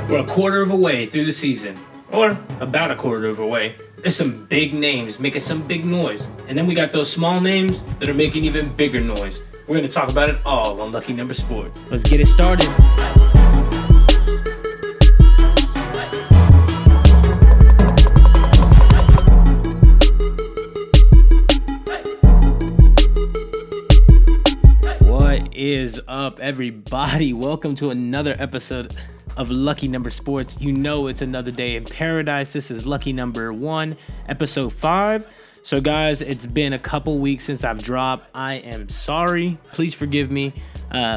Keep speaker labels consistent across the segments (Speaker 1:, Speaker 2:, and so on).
Speaker 1: We're a quarter of a way through the season, or about a quarter of a way. There's some big names making some big noise, and then we got those small names that are making even bigger noise. We're going to talk about it all on Lucky Number Sports. Let's get it started. What is up, everybody? Welcome to another episode of Lucky Number Sports. You know it's another day in paradise. This is Lucky Number 1, episode 5. So guys, it's been a couple weeks since I've dropped. I am sorry. Please forgive me.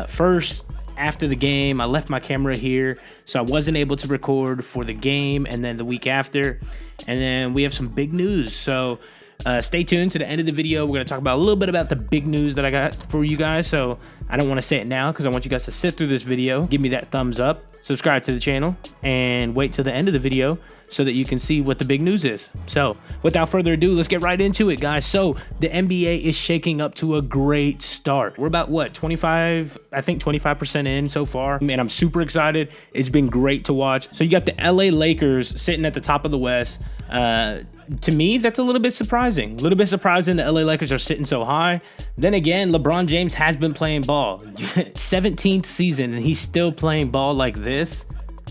Speaker 1: First, after the game, I left my camera here, so I wasn't able to record for the game and then the week after. And then we have some big news. So stay tuned to the end of the video. We're going to talk about a little bit about the big news that I got for you guys. So I don't want to say it now because I want you guys to sit through this video. Give me that thumbs up, subscribe to the channel, and wait till the end of the video so that you can see what the big news is. So without further ado, let's get right into it, guys. So the NBA is shaking up to a great start. We're about, 25% in so far. Man, I'm super excited. It's been great to watch. So you got the LA Lakers sitting at the top of the West. To me, that's a little bit surprising. A little bit surprising the LA Lakers are sitting so high. Then again, LeBron James has been playing ball. 17th season, and he's still playing ball like this.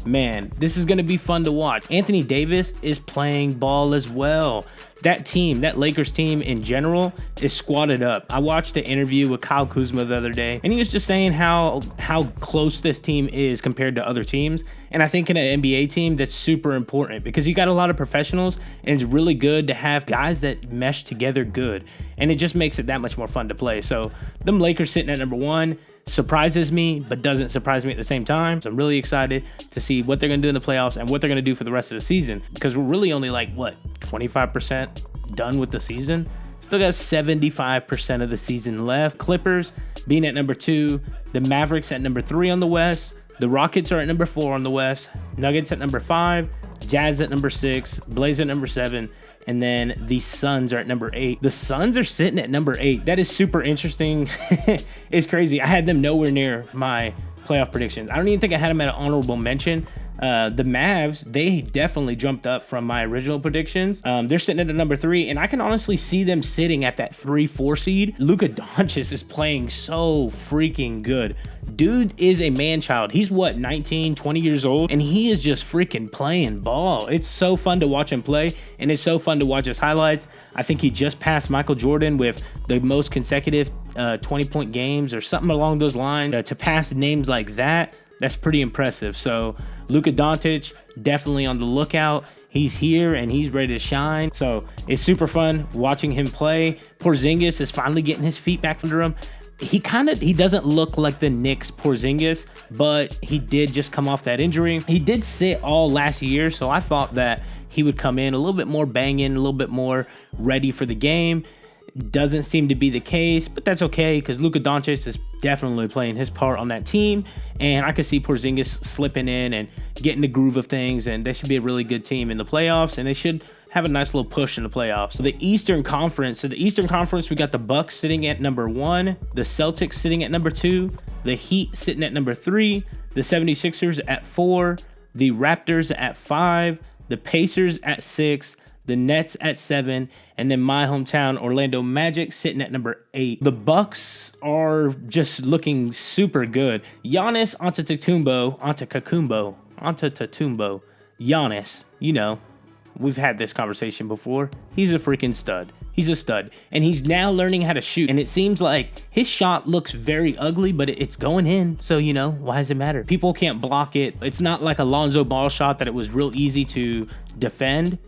Speaker 1: Man, this is going to be fun to watch. Anthony Davis is playing ball as well. That team, that Lakers team in general, is squatted up. I watched an interview with Kyle Kuzma the other day, and he was just saying how close this team is compared to other teams. And I think in an NBA team, that's super important because you got a lot of professionals, and it's really good to have guys that mesh together good. And it just makes it that much more fun to play. So them Lakers sitting at number 1 surprises me, but doesn't surprise me at the same time. So I'm really excited to see what they're going to do in the playoffs and what they're going to do for the rest of the season, because we're really only 25% done with the season. Still got 75% of the season left. Clippers being at number 2, the Mavericks at number 3 on the West, the Rockets are at number 4 on the West, Nuggets at number 5, Jazz at number 6, Blazers at number 7, and then the Suns are at number 8. The Suns are sitting at number 8. That is super interesting. It's crazy. I had them nowhere near my playoff predictions. I don't even think I had them at an honorable mention. The Mavs, they definitely jumped up from my original predictions. They're sitting at a number 3, and I can honestly see them sitting at that 3-4 seed. Luka Doncic is playing so freaking good. Dude is a man-child. He's 19, 20 years old, and he is just freaking playing ball. It's so fun to watch him play, and it's so fun to watch his highlights. I think he just passed Michael Jordan with the most consecutive 20-point games or something along those lines. To pass names like that, that's pretty impressive. So Luka Doncic, definitely on the lookout. He's here and he's ready to shine. So it's super fun watching him play. Porzingis is finally getting his feet back under him. He doesn't look like the Knicks Porzingis, but he did just come off that injury. He did sit all last year, so I thought that he would come in a little bit more banging, a little bit more ready for the game. Doesn't seem to be the case, but that's okay because Luka Doncic is definitely playing his part on that team, and I could see Porzingis slipping in and getting the groove of things, and they should be a really good team in the playoffs, and they should have a nice little push in the playoffs. So the Eastern Conference, we got the Bucks sitting at number 1, the Celtics sitting at number 2, the Heat sitting at number 3, the 76ers at 4, the Raptors at 5, the Pacers at 6, the Nets at 7, and then my hometown Orlando Magic sitting at number 8. The Bucks are just looking super good. Giannis Antetokounmpo, Giannis, you know, we've had this conversation before. He's a freaking stud. He's a stud. And he's now learning how to shoot. And it seems like his shot looks very ugly, but it's going in. So, you know, why does it matter? People can't block it. It's not like a Lonzo Ball shot that it was real easy to defend.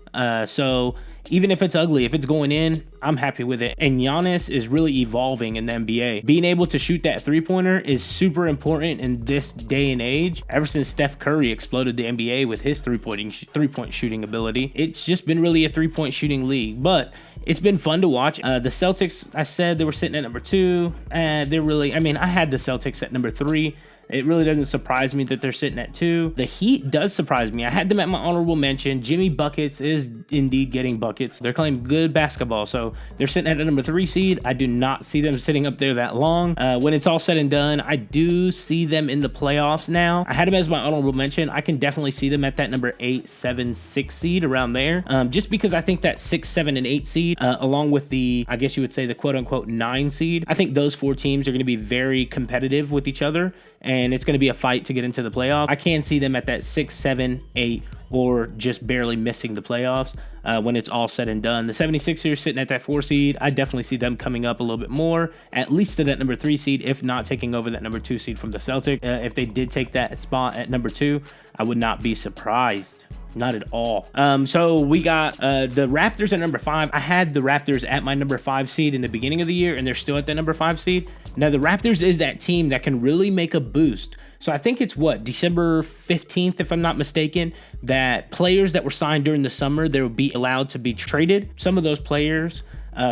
Speaker 1: So even if it's ugly, if it's going in, I'm happy with it. And Giannis is really evolving in the NBA. Being able to shoot that three-pointer is super important in this day and age. Ever since Steph Curry exploded the NBA with his three-point shooting ability, it's just been really a three-point shooting league. But it's been fun to watch. The Celtics, I said they were sitting at number 2. I had the Celtics at number 3. It really doesn't surprise me that they're sitting at 2. The Heat does surprise me. I had them at my honorable mention. Jimmy Buckets is indeed getting buckets. They're playing good basketball, so they're sitting at a number 3 seed. I do not see them sitting up there that long. When it's all said and done, I do see them in the playoffs now. I had them as my honorable mention. I can definitely see them at that number 8, 7, 6 seed around there, just because I think that 6, 7, and 8 seed, along with the, I guess you would say, the quote-unquote 9 seed, I think those 4 teams are going to be very competitive with each other, and it's going to be a fight to get into the playoffs. I can see them at that 6, 7, 8, or just barely missing the playoffs when it's all said and done. The 76ers sitting at that 4 seed, I definitely see them coming up a little bit more, at least to that number 3 seed, if not taking over that number 2 seed from the Celtics. If they did take that spot at number 2, I would not be surprised. Not at all. So we got the Raptors at number 5. I had the Raptors at my number 5 seed in the beginning of the year, and they're still at the number 5 seed. Now, the Raptors is that team that can really make a boost. So I think it's December 15th, if I'm not mistaken, that players that were signed during the summer, they will be allowed to be traded. Some of those players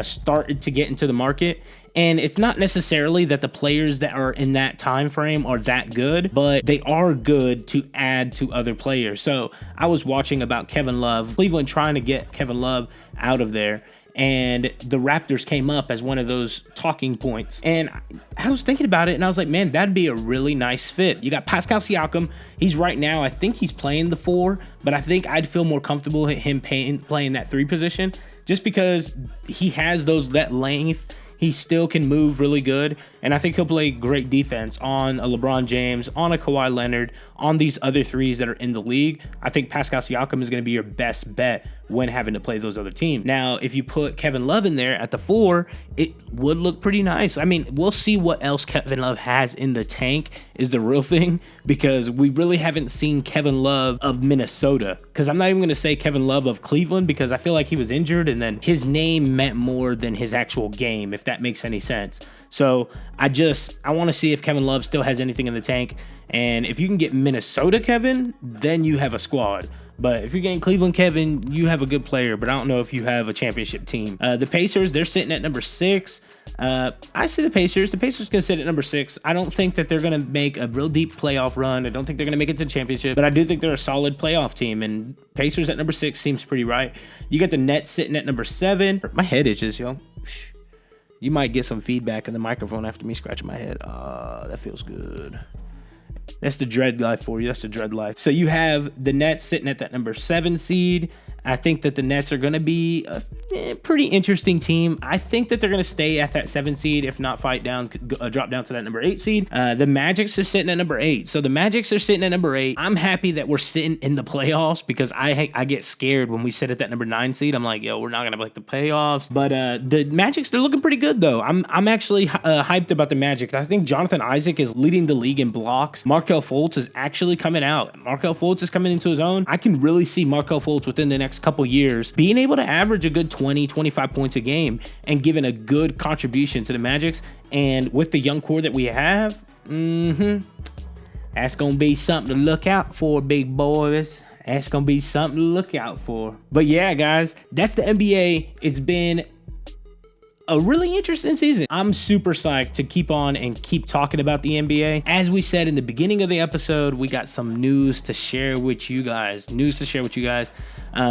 Speaker 1: started to get into the market. And it's not necessarily that the players that are in that time frame are that good, but they are good to add to other players. So I was watching about Kevin Love, Cleveland trying to get Kevin Love out of there, and the Raptors came up as one of those talking points. And I was thinking about it, and I was like, man, that'd be a really nice fit. You got Pascal Siakam. He's right now, I think he's playing the 4, but I think I'd feel more comfortable him playing that 3 position, just because he has that length. He still can move really good, and I think he'll play great defense on a LeBron James, on a Kawhi Leonard, on these other 3s that are in the league. I think Pascal Siakam is going to be your best bet when having to play those other teams. Now, if you put Kevin Love in there at the 4, it would look pretty nice. I mean, we'll see what else Kevin Love has in the tank is the real thing, because we really haven't seen Kevin Love of Minnesota, because I'm not even going to say Kevin Love of Cleveland, because I feel like he was injured, and then his name meant more than his actual game, if that makes any sense. So I want to see if Kevin Love still has anything in the tank. And if you can get Minnesota Kevin, then you have a squad. But if you're getting Cleveland Kevin, you have a good player, but I don't know if you have a championship team. The Pacers, they're sitting at number 6. I see the Pacers. The Pacers going to sit at number 6. I don't think that they're going to make a real deep playoff run. I don't think they're going to make it to the championship, but I do think they're a solid playoff team, and Pacers at number 6 seems pretty right. You got the Nets sitting at number 7. My head itches, yo. You might get some feedback in the microphone after me scratching my head. That feels good. That's the dread life for you. That's the dread life. So you have the Nets sitting at that number 7 seed. I think that the Nets are going to be a pretty interesting team. I think that they're going to stay at that 7 seed, if not fight down, drop down to that number 8 seed. The Magics are sitting at number 8. So the Magics are sitting at number 8. I'm happy that we're sitting in the playoffs, because I get scared when we sit at that number 9 seed. I'm like, yo, we're not going to make the playoffs. But the Magics, they're looking pretty good, though. I'm actually hyped about the Magic. I think Jonathan Isaac is leading the league in blocks. Markelle Fultz is actually coming out. Markelle Fultz is coming into his own. I can really see Markelle Fultz within the next couple years being able to average a good 20, 25 points a game and giving a good contribution to the Magics. And with the young core that we have, that's going to be something to look out for, big boys. That's going to be something to look out for. But yeah, guys, that's the NBA. It's been a really interesting season. I'm super psyched to keep on and keep talking about the NBA. As we said in the beginning of the episode, we got some news to share with you guys.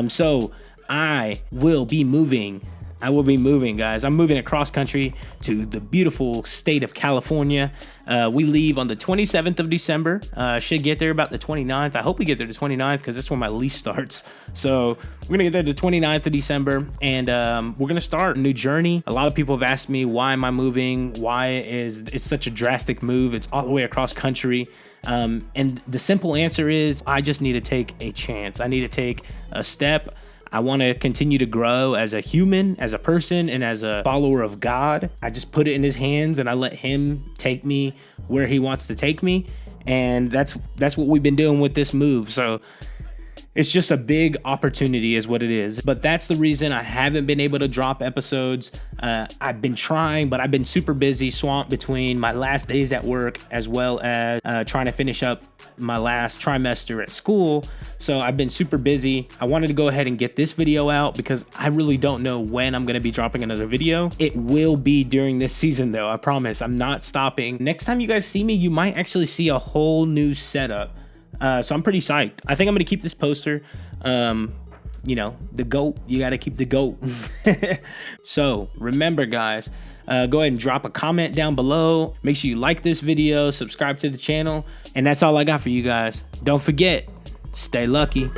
Speaker 1: So I will be moving, guys. I'm moving across country to the beautiful state of California. We leave on the 27th of December. Should get there about the 29th. I hope we get there the 29th, because that's when my lease starts. So we're going to get there the 29th of December, and we're going to start a new journey. A lot of people have asked me, why am I moving? Why is it's such a drastic move? It's all the way across country. And the simple answer is, I just need to take a chance. I need to take a step. I want to continue to grow as a human, as a person, and as a follower of God. I just put it in his hands, and I let him take me where he wants to take me. And that's what we've been doing with this move. So It's just a big opportunity is what it is. But that's the reason I haven't been able to drop episodes. I've been trying, but I've been super busy, swamped between my last days at work as well as trying to finish up my last trimester at school. So I've been super busy. I wanted to go ahead and get this video out because I really don't know when I'm gonna be dropping another video. It will be during this season though, I promise. I'm not stopping. Next time you guys see me, you might actually see a whole new setup. So I'm pretty psyched. I think I'm gonna keep this poster. You know, the GOAT, you gotta keep the GOAT. So remember guys, go ahead and drop a comment down below. Make sure you like this video, subscribe to the channel, and that's all I got for you guys. Don't forget, stay lucky.